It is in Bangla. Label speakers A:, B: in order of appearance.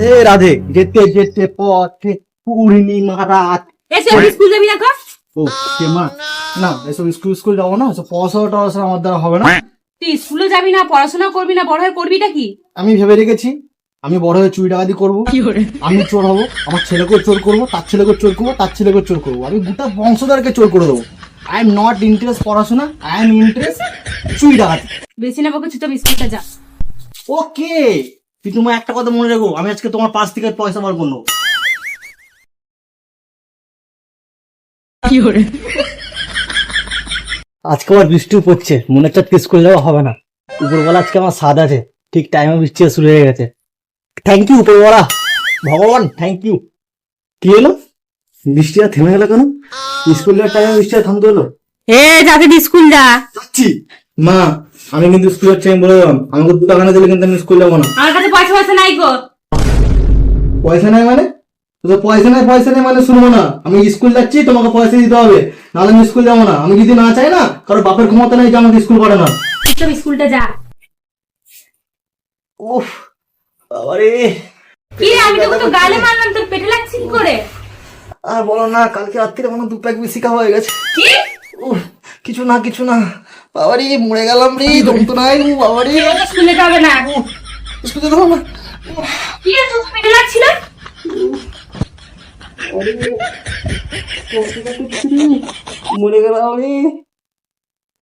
A: এ রাধে, যেতে যেতে পথে পূর্ণিমা রাত।
B: এসে স্কুল যাবি না কর?
A: ও কে মা, না এসব স্কুল যাবো না, এসব পড়াশোনা টড়াশোনা আমার দ্বারা হবে না।
B: তুই স্কুলে যাবি না, পড়াশোনা করবি না, বড় হয়ে করবিটা কি?
A: আমি ভেবে রেখেছি আমি বড় হয়ে চুরি ডাকাতি করবো, আমি চোর হবো, আমার ছেলেকেও চোর করবো, তার ছেলেকেও চোর করবো, তার ছেলেকেও চোর করবো, আমি গোটা বংশধরকে চোর করে দেবো। আই এম নট ইন্টারেস্ট পড়াশোনা, আই এম ইন্টারেস্ট চুরি ডাকাতি।
B: বেশি না বকে চুপ স্কুলটা যা।
A: ওকে, তুই তোমার একটা কথা মনে রাখো, আমি আজকে তোমার পাশ থেকে পয়সা বার করবো। আজকে আমার বৃষ্টিও পড়ছে, মনে হচ্ছে আজকে স্কুল যাওয়া হবে না। উপরবেলা আজকে আমার সাদ আছে, ঠিক টাইমে বৃষ্টি শুরু হয়ে গেছে। থ্যাংক ইউ উপরবেলা, ভগবান থ্যাংক ইউ। কি হলো, বৃষ্টি আর থেমে গেল কেন? স্কুল যাওয়ার টাইমে বৃষ্টি আর থামতে হলো?
B: এ যাতে স্কুল যা।
A: যাচ্ছি মা, আমি কিন্তু স্কুল যাচ্ছি, আমি বলে দিলাম, আমাকে 2 টাকা না দিলে কিন্তু আমি স্কুল যাবো না।
B: আমার কাছে পয়সা নাই গো।
A: পয়সা নাই মানে? তো পয়সা নাই মানে শুনবো না। আমি স্কুল যাচ্ছি, তোমাকে পয়সা দিতে হবে, নাহলে আমি স্কুল যাবো না। আমি যদি না চাই না, কারণ বাপের ক্ষমতা নেই যে আমাকে স্কুল পড়ে না।
B: চুপ স্কুলটা যা।
A: উফ আরে,
B: কি রে, আমি তোকে তো গালে মারলাম, তোর পেটে লাগছে কি করে?
A: আর বলো না, কালকে রাত্রিরে মনে 2 প্যাক বেশি খাওয়া হয়ে গেছে।
B: কি?
A: উফ, কিছু না বাবারি, মরে গেলাম রে, যন্ত্রণায় বাবারি।
B: স্কুলে যাবে না।
A: স্কুলে যাবো না।
B: কি রে, তোর পেটে লাগছিল?
A: মরে গেলাম রে।